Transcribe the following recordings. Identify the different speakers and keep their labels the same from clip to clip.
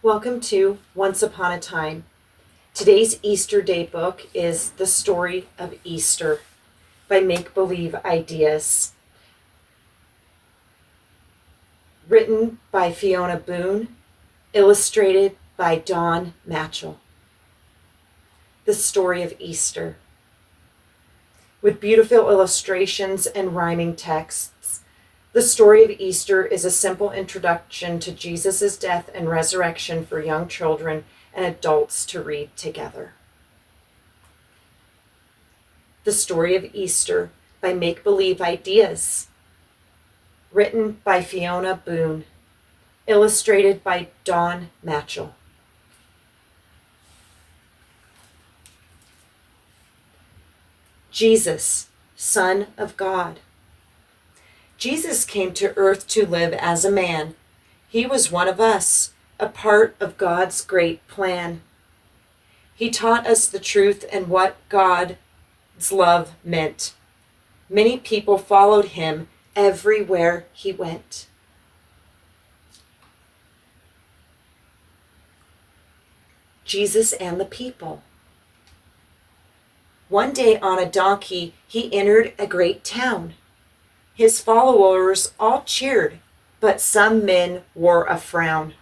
Speaker 1: Welcome to Once Upon a Time. Today's Easter Day book is The Story of Easter by Make Believe Ideas. Written by Fiona Boone, illustrated by Dawn Matchell. The Story of Easter. With beautiful illustrations and rhyming texts, the story of Easter is a simple introduction to Jesus' death and resurrection for young children and adults to read together. The Story of Easter by Make Believe Ideas. Written by Fiona Boone. Illustrated by Dawn Matchell. Jesus, Son of God. Jesus came to earth to live as a man. He was one of us, a part of God's great plan. He taught us the truth and what God's love meant. Many people followed him everywhere he went. Jesus and the people. One day on a donkey, he entered a great town. His followers all cheered, but some men wore a frown.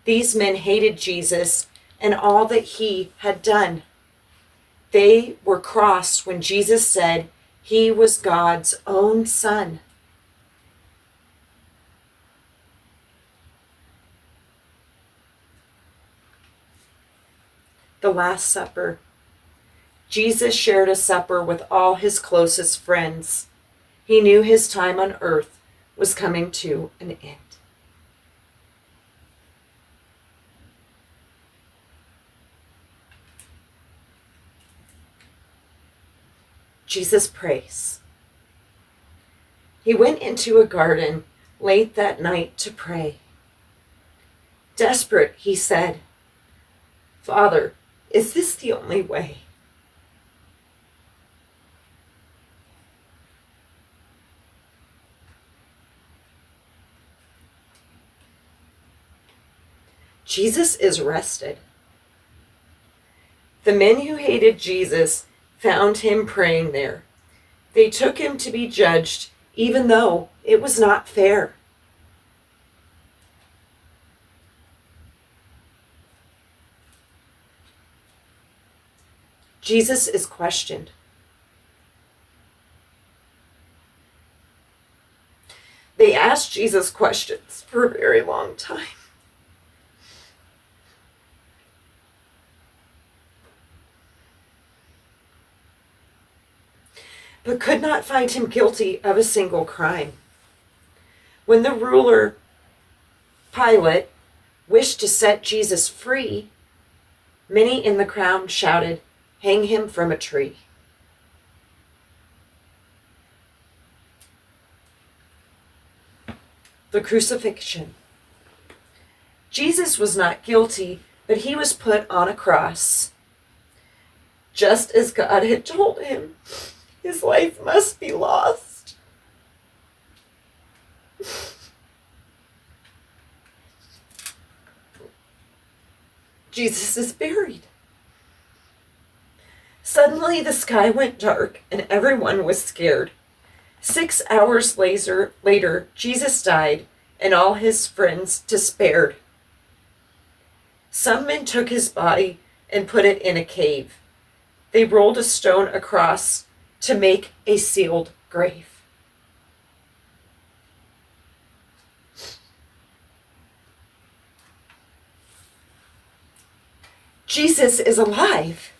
Speaker 1: These men hated Jesus and all that he had done. They were crossed when Jesus said he was God's own son. The Last Supper. Jesus shared a supper with all his closest friends. He knew his time on earth was coming to an end. Jesus prays. He went into a garden late that night to pray. Desperate, he said, "Father, is this the only way?" Jesus is arrested. The men who hated Jesus found him praying there. They took him to be judged, even though it was not fair. Jesus is questioned. They asked Jesus questions for a very long time. But could not find him guilty of a single crime. When the ruler, Pilate, wished to set Jesus free, many in the crowd shouted, "Hang him from a tree." The crucifixion. Jesus was not guilty, but he was put on a cross. Just as God had told him, his life must be lost. Jesus is buried. Suddenly the sky went dark and everyone was scared. 6 hours later, Jesus died and all his friends despaired. Some men took his body and put it in a cave. They rolled a stone across to make a sealed grave. Jesus is alive.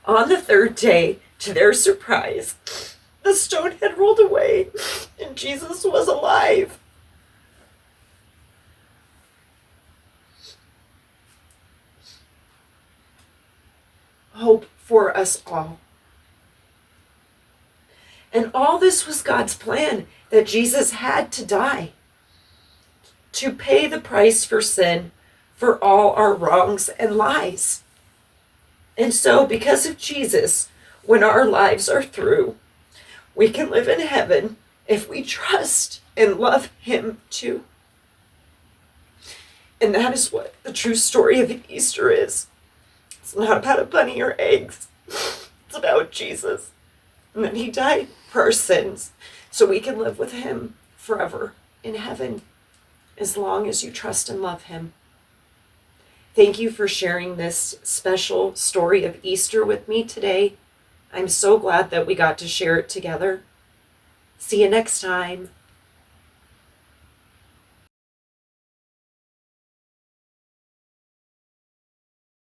Speaker 1: On the third day, to their surprise, the stone had rolled away and Jesus was alive. Hope for us all. And all this was God's plan, that Jesus had to die, to pay the price for sin, for all our wrongs and lies. And so, because of Jesus, when our lives are through, we can live in heaven if we trust and love him too. And that is what the true story of Easter is. It's not about a bunny or eggs. It's about Jesus. And that he died for our sins so we can live with him forever in heaven as long as you trust and love him. Thank you for sharing this special story of Easter with me today. I'm so glad that we got to share it together. See you next time.